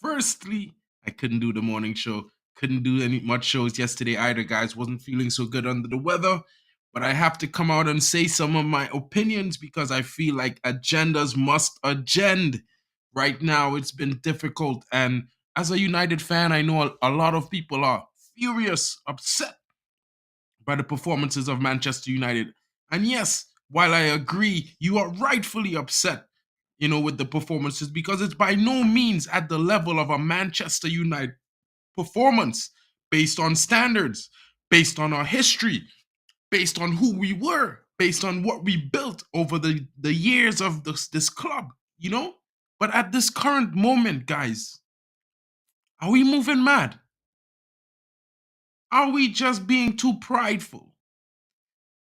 Firstly, I couldn't do the morning show. Couldn't do any much shows yesterday either, guys. Wasn't feeling so good under the weather. But I have to come out and say some of my opinions because I feel like agendas must agend. Right now, it's been difficult. And as a United fan, I know a lot of people are furious, upset by the performances of Manchester United. And yes, while I agree, you are rightfully upset, with the performances because it's by no means at the level of a Manchester United performance based on standards, based on our history, based on who we were, based on what we built over the years of this club, But at this current moment, guys, are we moving mad? Are we just being too prideful?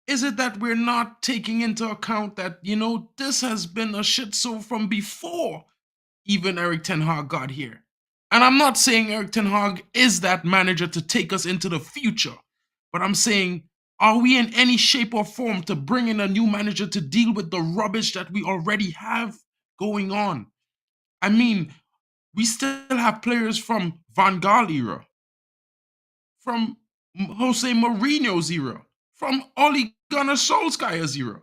Is it that we're not taking into account that, this has been a shit show from before even Eric Ten Hag got here? And I'm not saying Eric Ten Hag is that manager to take us into the future, but I'm saying, are we in any shape or form to bring in a new manager to deal with the rubbish that we already have going on? I mean, we still have players from Van Gaal era, from Jose Mourinho's era, from Ole Gunnar Solskjaer's era.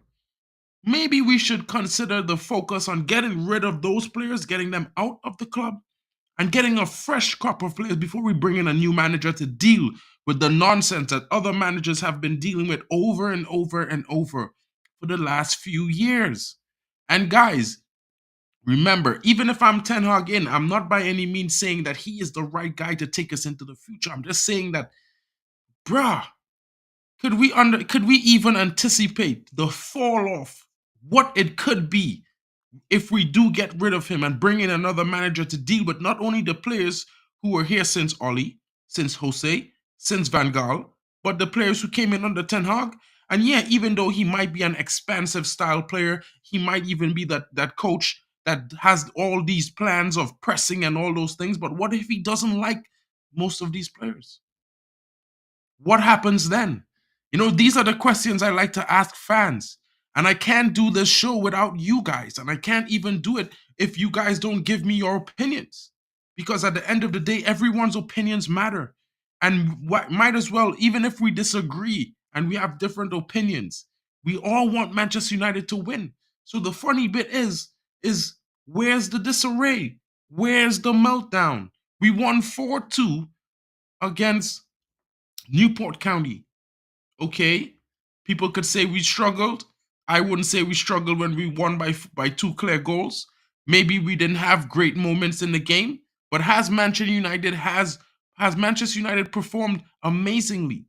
Maybe we should consider the focus on getting rid of those players, getting them out of the club, and getting a fresh crop of players before we bring in a new manager to deal with the nonsense that other managers have been dealing with over and over and over for the last few years. And guys, remember, even if I'm Ten Hag in, I'm not by any means saying that he is the right guy to take us into the future. I'm just saying that, bruh, could we even anticipate the fall off, what it could be if we do get rid of him and bring in another manager to deal with not only the players who were here since Oli, since Jose, since Van Gaal, but the players who came in under Ten Hag? And yeah, even though he might be an expansive style player, he might even be that coach that has all these plans of pressing and all those things. But what if he doesn't like most of these players? What happens then? These are the questions I like to ask fans. And I can't do this show without you guys. And I can't even do it if you guys don't give me your opinions. Because at the end of the day, everyone's opinions matter. And might as well, even if we disagree and we have different opinions, we all want Manchester United to win. So the funny bit is where's the disarray? Where's the meltdown? We won 4-2 against Newport County. Okay, people could say we struggled. I wouldn't say we struggled when we won by 2 clear goals. Maybe we didn't have great moments in the game, but has Manchester United performed amazingly?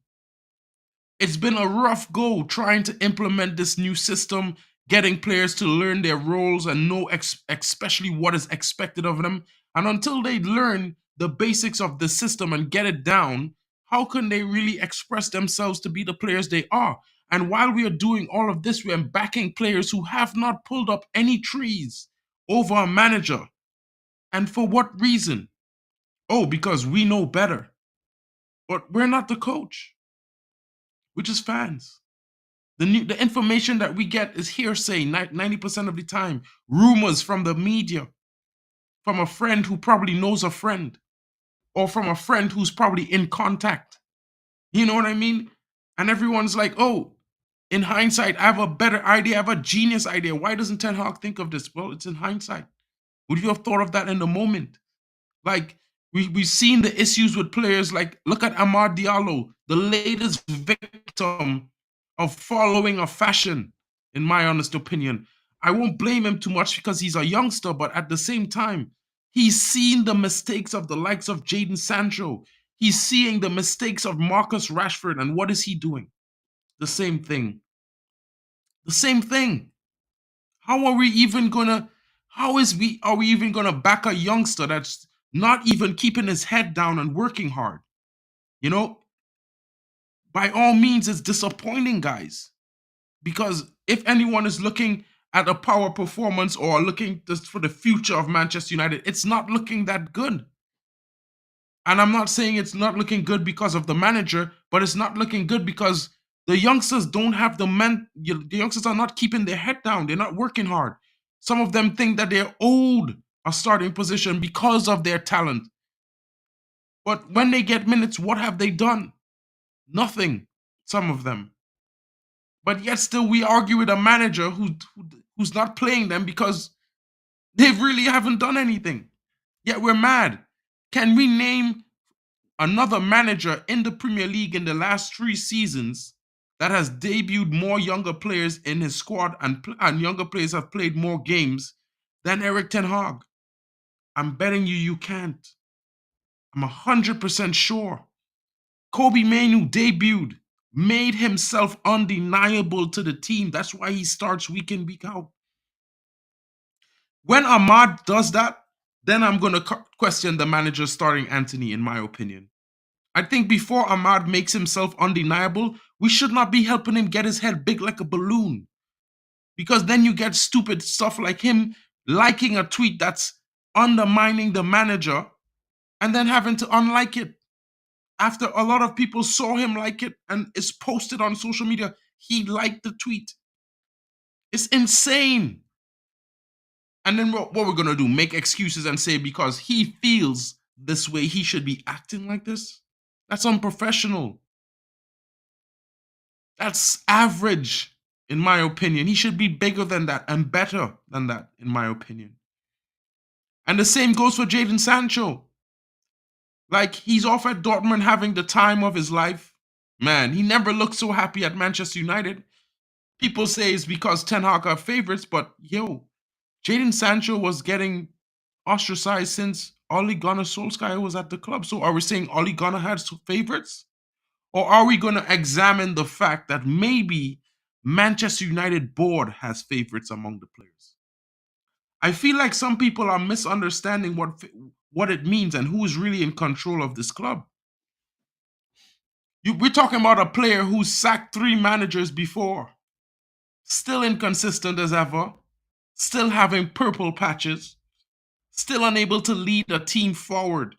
It's been a rough go trying to implement this new system, getting players to learn their roles and know especially what is expected of them. And until they learn the basics of the system and get it down, how can they really express themselves to be the players they are? And while we are doing all of this, we are backing players who have not pulled up any trees over a manager. And for what reason? Oh, because we know better. But we're not the coach. We're just fans. The information that we get is hearsay 90% of the time. Rumors from the media, from a friend who probably knows a friend, or from a friend who's probably in contact. You know what I mean? And everyone's like, oh, in hindsight, I have a better idea. I have a genius idea. Why doesn't Ten Hag think of this? Well, it's in hindsight. Would you have thought of that in the moment? Like, we've seen the issues with players. Like, look at Amad Diallo, the latest victim of following a fashion, in my honest opinion. I won't blame him too much because he's a youngster, but at the same time, he's seen the mistakes of the likes of Jadon Sancho. He's seeing the mistakes of Marcus Rashford, and what is he doing? The same thing. The same thing. How are we even gonna? Are we even gonna back a youngster that's not even keeping his head down and working hard? By all means, it's disappointing, guys. Because if anyone is looking at a power performance or looking just for the future of Manchester United, it's not looking that good. And I'm not saying it's not looking good because of the manager, but it's not looking good because the youngsters don't have the youngsters are not keeping their head down. They're not working hard. Some of them think that they're owed a starting position because of their talent. But when they get minutes, what have they done? Nothing, some of them. But yet still we argue with a manager who's not playing them because they really haven't done anything. Yet we're mad. Can we name another manager in the Premier League in the last 3 seasons that has debuted more younger players in his squad and younger players have played more games than Erik ten Hag? I'm betting you can't. I'm 100% sure. Kobe Mainoo debuted, made himself undeniable to the team. That's why he starts week in, week out. When Ahmad does that, then I'm going to question the manager starting Anthony, in my opinion. I think before Ahmad makes himself undeniable, we should not be helping him get his head big like a balloon. Because then you get stupid stuff like him liking a tweet that's undermining the manager and then having to unlike it. After a lot of people saw him like it and it's posted on social media, he liked the tweet. It's insane. And then what we're going to do? Make excuses and say because he feels this way, he should be acting like this? That's unprofessional. That's average, in my opinion. He should be bigger than that and better than that, in my opinion. And the same goes for Jadon Sancho. Like, he's off at Dortmund having the time of his life. Man, he never looked so happy at Manchester United. People say it's because Ten Hag are favorites, but yo, Jadon Sancho was getting ostracized since Ole Gunnar Solskjaer was at the club. So are we saying Ole Gunnar had favorites? Or are we going to examine the fact that maybe Manchester United board has favorites among the players? I feel like some people are misunderstanding what it means and who is really in control of this club. We're talking about a player who sacked 3 managers before, still inconsistent as ever, still having purple patches, still unable to lead a team forward,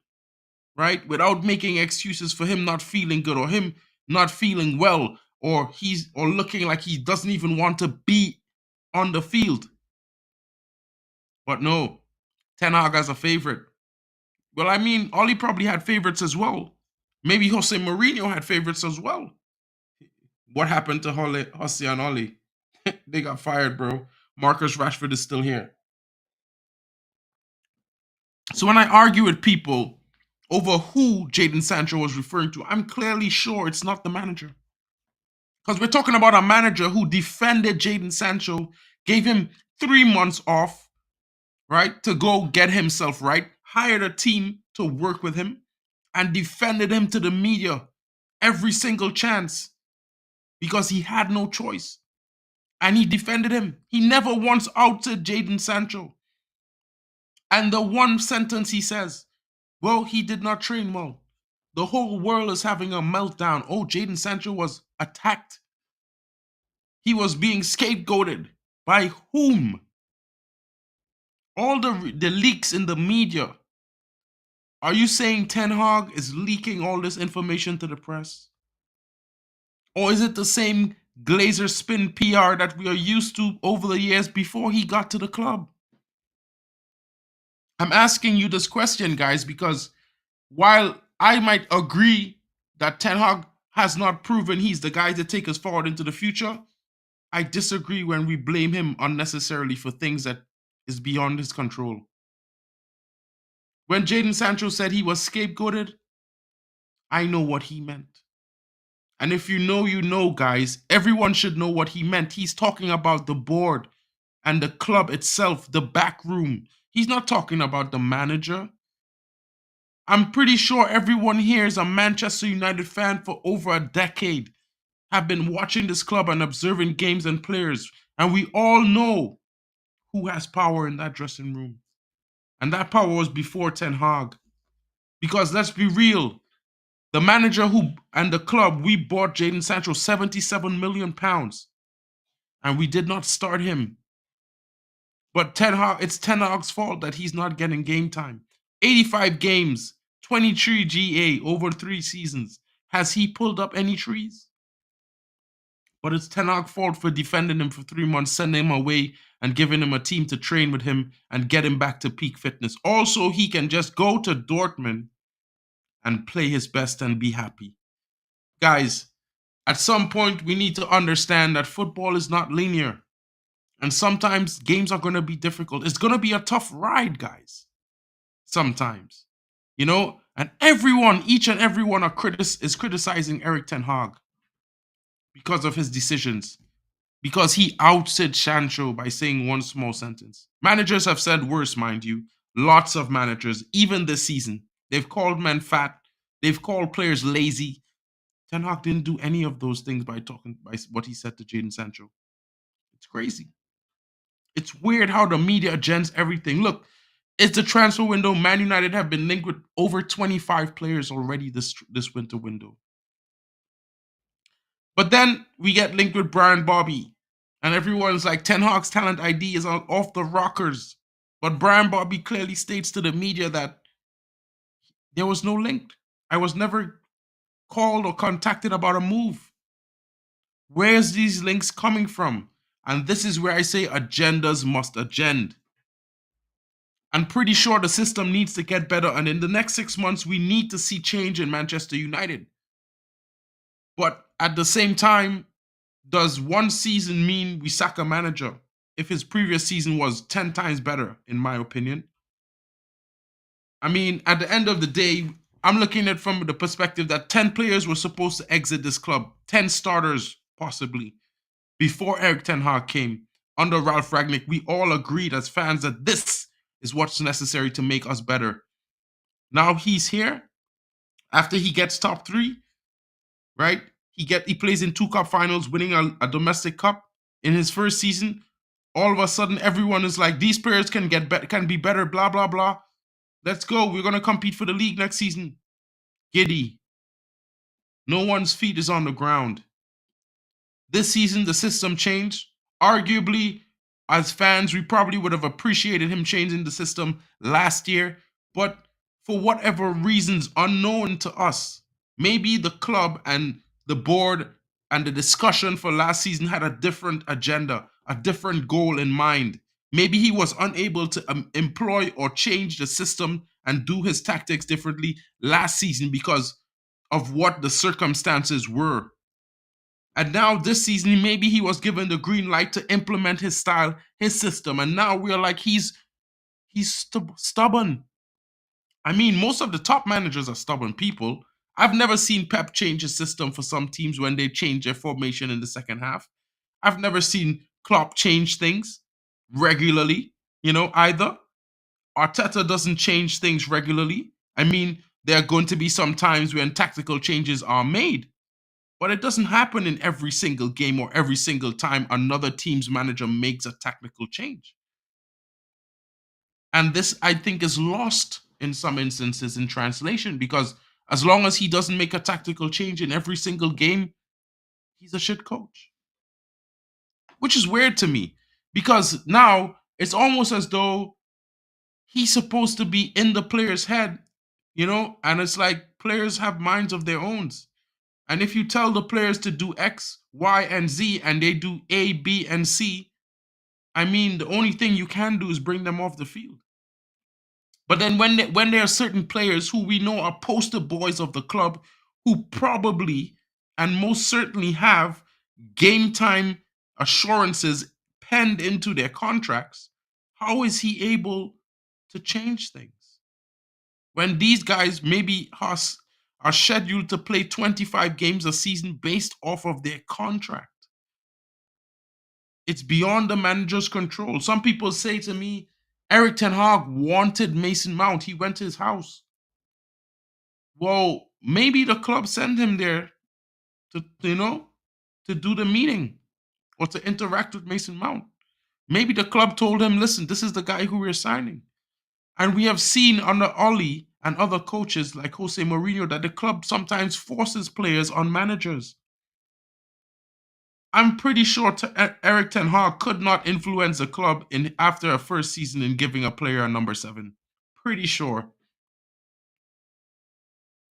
right? Without making excuses for him not feeling good or him not feeling well or looking like he doesn't even want to be on the field. But no, Ten Hag has a favorite. Well, I mean, Oli probably had favorites as well. Maybe Jose Mourinho had favorites as well. What happened to Jose and Oli? They got fired, bro. Marcus Rashford is still here. So when I argue with people over who Jadon Sancho was referring to, I'm clearly sure it's not the manager. Because we're talking about a manager who defended Jadon Sancho, gave him 3 months off, right, to go get himself right, hired a team to work with him, and defended him to the media every single chance because he had no choice. And he defended him. He never once outed Jadon Sancho. And the one sentence he says, well, he did not train well. The whole world is having a meltdown. Oh, Jadon Sancho was attacked. He was being scapegoated. By whom? All the leaks in the media. Are you saying Ten Hag is leaking all this information to the press? Or is it the same Glazer spin PR that we are used to over the years before he got to the club? I'm asking you this question, guys, because while I might agree that Ten Hag has not proven he's the guy to take us forward into the future, I disagree when we blame him unnecessarily for things that is beyond his control. When Jadon Sancho said he was scapegoated, I know what he meant. And if you know, guys. Everyone should know what he meant. He's talking about the board and the club itself, the back room. He's not talking about the manager. I'm pretty sure everyone here is a Manchester United fan for over a decade, have been watching this club and observing games and players. And we all know who has power in that dressing room. And that power was before Ten Hag. Because let's be real, the manager and the club, we bought Jadon Sancho £77 million. And we did not start him. But it's Ten Hag's fault that he's not getting game time. 85 games, 23 GA over 3 seasons. Has he pulled up any trees? But it's Ten Hag's fault for defending him for 3 months, sending him away, and giving him a team to train with him and get him back to peak fitness. Also, he can just go to Dortmund and play his best and be happy. Guys, at some point, we need to understand that football is not linear. And sometimes games are going to be difficult. It's going to be a tough ride, guys. Sometimes. And everyone, each and everyone is criticizing Erik ten Hag because of his decisions. Because he ousted Sancho by saying one small sentence. Managers have said worse, mind you. Lots of managers, even this season. They've called men fat. They've called players lazy. Ten Hag didn't do any of those things by what he said to Jadon Sancho. It's crazy. It's weird how the media agends everything. Look, it's the transfer window. Man United have been linked with over 25 players already this winter window. But then we get linked with Brian Bobby. And everyone's like, Ten Hag's talent ID is off the rockers. But Brian Bobby clearly states to the media that there was no link. I was never called or contacted about a move. Where's these links coming from? And this is where I say agendas must agend. I'm pretty sure the system needs to get better. And in the next 6 months, we need to see change in Manchester United. But at the same time, does one season mean we sack a manager if his previous season was 10 times better, in my opinion? I mean, at the end of the day, I'm looking at it from the perspective that 10 players were supposed to exit this club, 10 starters possibly, before Erik ten Hag came. Under Ralph Rangnick, we all agreed as fans that this is what's necessary to make us better. Now he's here, after he gets top 3, right? He plays in 2 cup finals, winning a domestic cup in his first season. All of a sudden, everyone is like, these players can be better, blah, blah, blah. Let's go. We're going to compete for the league next season. Giddy. No one's feet is on the ground. This season, the system changed. Arguably, as fans, we probably would have appreciated him changing the system last year. But for whatever reasons unknown to us, maybe the club and the board and the discussion for last season had a different agenda, a different goal in mind. Maybe he was unable to employ or change the system and do his tactics differently last season because of what the circumstances were. And now this season, maybe he was given the green light to implement his style, his system. And now we're like, he's stubborn. I mean, most of the top managers are stubborn people. I've never seen Pep change his system for some teams when they change their formation in the second half. I've never seen Klopp change things regularly, either. Arteta doesn't change things regularly. I mean, there are going to be some times when tactical changes are made, but it doesn't happen in every single game or every single time another team's manager makes a tactical change. And this, I think, is lost in some instances in translation, because as long as he doesn't make a tactical change in every single game, he's a shit coach. Which is weird to me, because now it's almost as though he's supposed to be in the player's head, and it's like players have minds of their own. And if you tell the players to do X, Y, and Z, and they do A, B, and C, I mean, the only thing you can do is bring them off the field. But then when there are certain players who we know are poster boys of the club, who probably and most certainly have game time assurances penned into their contracts, how is he able to change things? When these guys maybe are scheduled to play 25 games a season based off of their contract. It's beyond the manager's control. Some people say to me, Erik ten Hag wanted Mason Mount. He went to his house. Well, maybe the club sent him there to do the meeting or to interact with Mason Mount. Maybe the club told him, listen, this is the guy who we're signing. And we have seen under Oli and other coaches like Jose Mourinho that the club sometimes forces players on managers. I'm pretty sure Erik ten Hag could not influence the club after a first season in giving a player a number 7. Pretty sure.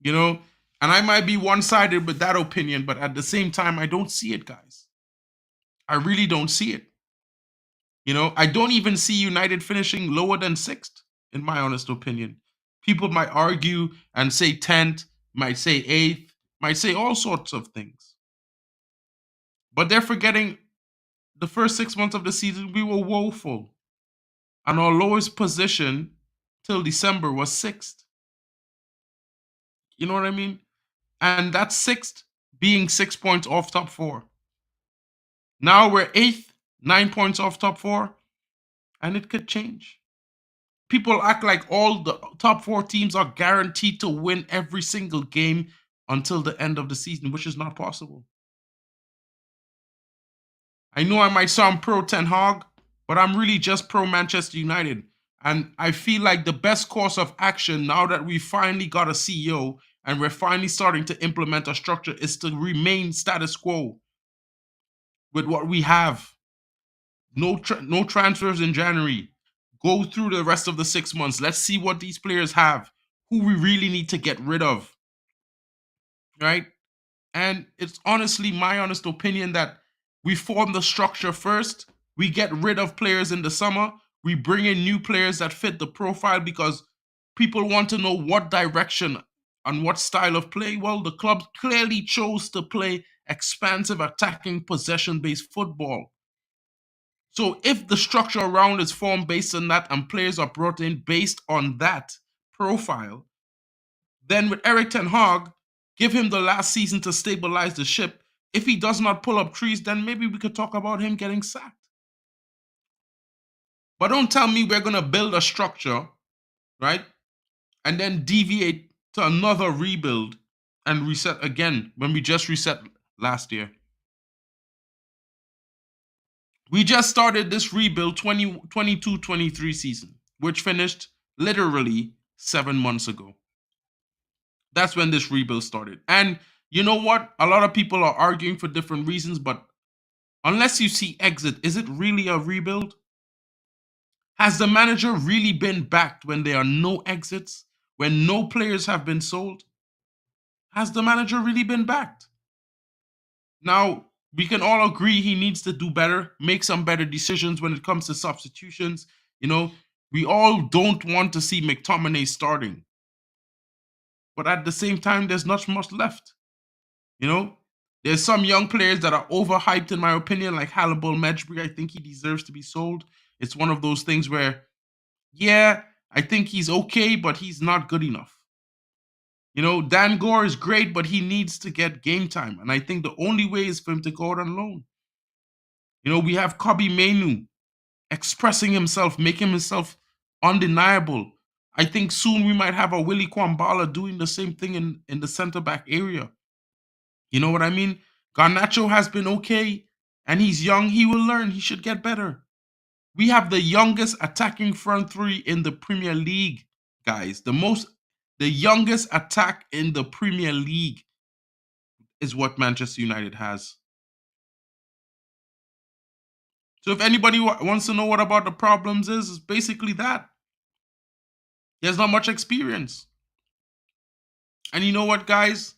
And I might be one-sided with that opinion, but at the same time, I don't see it, guys. I really don't see it. I don't even see United finishing lower than 6th, in my honest opinion. People might argue and say 10th, might say 8th, might say all sorts of things. But they're forgetting the first 6 months of the season, we were woeful. And our lowest position till December was 6th. You know what I mean? And that's 6th being 6 points off top 4. Now we're 8th, 9 points off top 4, and it could change. People act like all the top 4 teams are guaranteed to win every single game until the end of the season, which is not possible. I know I might sound pro Ten Hag, but I'm really just pro Manchester United. And I feel like the best course of action now that we finally got a CEO and we're finally starting to implement a structure is to remain status quo with what we have. No transfers in January. Go through the rest of the 6 months. Let's see what these players have, who we really need to get rid of, right? And it's honestly my honest opinion that we form the structure first. We get rid of players in the summer. We bring in new players that fit the profile because people want to know what direction and what style of play. Well, the club clearly chose to play expansive, attacking, possession-based football. So if the structure around is formed based on that and players are brought in based on that profile, then with Erik Ten Hag, give him the last season to stabilize the ship. If he does not pull up trees, then maybe we could talk about him getting sacked. But don't tell me we're going to build a structure, right? And then deviate to another rebuild and reset again when we just reset last year. We just started this rebuild 2022-23 season, which finished literally 7 months ago. That's when this rebuild started. And you know what? A lot of people are arguing for different reasons, but unless you see exit, is it really a rebuild? Has the manager really been backed when there are no exits, when no players have been sold? Has the manager really been backed? Now, we can all agree he needs to do better, make some better decisions when it comes to substitutions. We all don't want to see McTominay starting. But at the same time, there's not much left. There's some young players that are overhyped, in my opinion, like Hannibal Mejbri. I think he deserves to be sold. It's one of those things where, yeah, I think he's okay, but he's not good enough. Dan Gore is great, but he needs to get game time. And I think the only way is for him to go out on loan. We have Kobbie Mainoo expressing himself, making himself undeniable. I think soon we might have a Willie Kwambala doing the same thing in the center-back area. You know what I mean? Garnacho has been okay, and he's young. He will learn. He should get better. We have the youngest attacking front three in the Premier League, guys. The youngest attack in the Premier League is what Manchester United has. So if anybody wants to know what about the problems is, it's basically that. He has not much experience. And you know what, guys?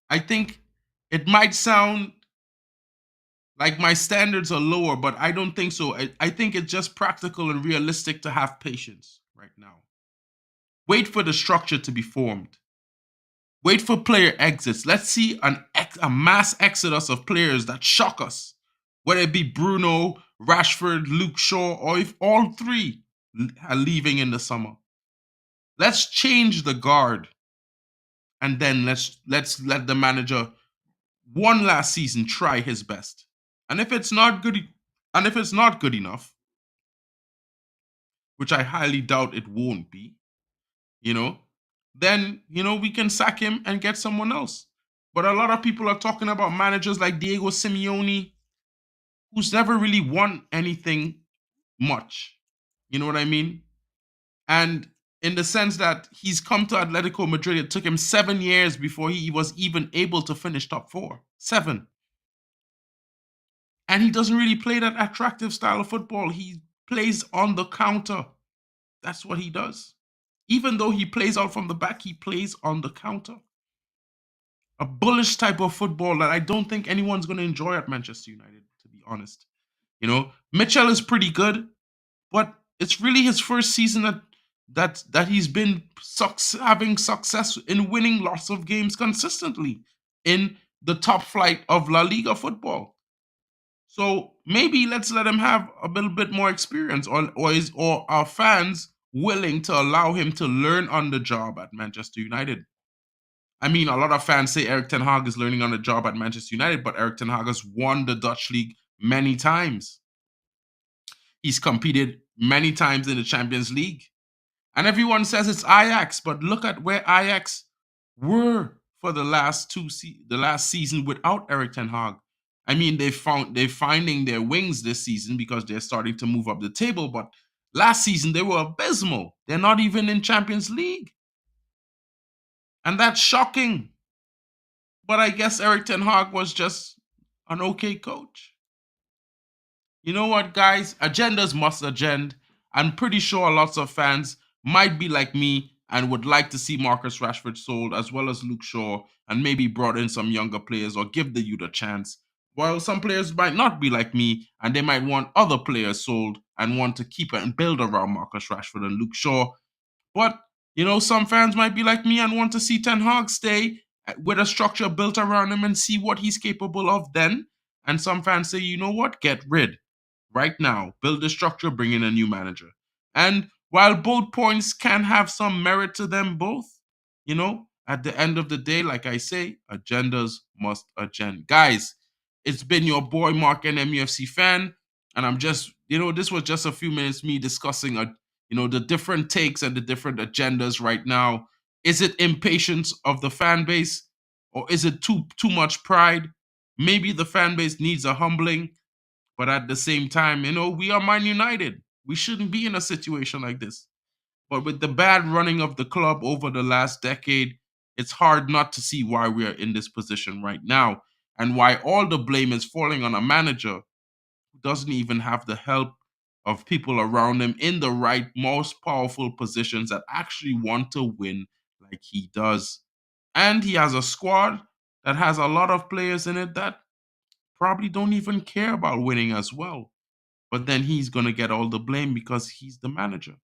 I think it might sound like my standards are lower, but I don't think so. I think it's just practical and realistic to have patience right now. Wait for the structure to be formed. Wait for player exits. Let's see a mass exodus of players that shock us. Whether it be Bruno, Rashford, Luke Shaw, or if all three are leaving in the summer. Let's change the guard. And then let's let the manager one last season try his best. And if it's not good enough, which I highly doubt it won't be, then we can sack him and get someone else. But a lot of people are talking about managers like Diego Simeone, who's never really won anything much. You know what I mean? And in the sense that he's come to Atletico Madrid, it took him 7 years before he was even able to finish top 4. 7. And he doesn't really play that attractive style of football. He plays on the counter. That's what he does. Even though he plays out from the back, he plays on the counter. A bullish type of football that I don't think anyone's going to enjoy at Manchester United, to be honest. You know, Mitchell is pretty good, but it's really his first season that he's been having success in winning lots of games consistently in the top flight of La Liga football. So maybe let's let him have a little bit more experience, or are fans willing to allow him to learn on the job at Manchester United? I mean, a lot of fans say Erik ten Hag is learning on the job at Manchester United, but Erik ten Hag has won the Dutch league many times. He's competed many times in the Champions League. And everyone says it's Ajax, but look at where Ajax were for the last season without Erik ten Hag. I mean, they're finding their wings this season because they're starting to move up the table, but last season they were abysmal. They're not even in Champions League. And that's shocking. But I guess Erik ten Hag was just an okay coach. You know what, guys? Agendas must agend. I'm pretty sure lots of fans might be like me and would like to see Marcus Rashford sold, as well as Luke Shaw, and maybe brought in some younger players or give the youth a chance. While some players might not be like me and they might want other players sold and want to keep and build around Marcus Rashford and Luke Shaw. But, you know, some fans might be like me and want to see Ten Hag stay with a structure built around him and see what he's capable of then. And some fans say, you know what, get rid. Right now, build the structure, bring in a new manager. And while both points can have some merit to them both, you know, at the end of the day, like I say, agendas must agend. Guys, it's been your boy MarkN MUFCFAN, and I'm just, you know, this was just a few minutes me discussing, the different takes and the different agendas right now. Is it impatience of the fan base, or is it too much pride? Maybe the fan base needs a humbling. But at the same time, you know, we are Man United. We shouldn't be in a situation like this. But with the bad running of the club over the last decade, it's hard not to see why we are in this position right now and why all the blame is falling on a manager who doesn't even have the help of people around him in the right, most powerful positions that actually want to win like he does. And he has a squad that has a lot of players in it that probably don't even care about winning as well. But then he's going to get all the blame because he's the manager.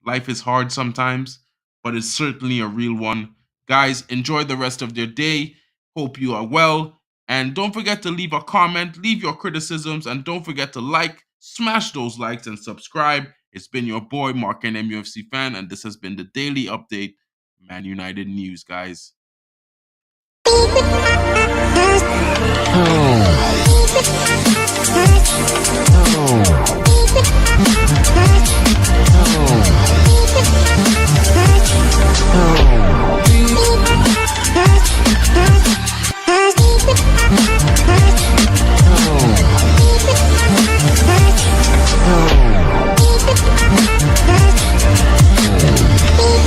Life is hard sometimes, but it's certainly a real one. Guys, enjoy the rest of your day. Hope you are well. And don't forget to leave a comment, leave your criticisms, and don't forget to like, smash those likes, and subscribe. It's been your boy, MarkN MUFCFAN, and this has been the Daily Update, Man United News, guys. Oh.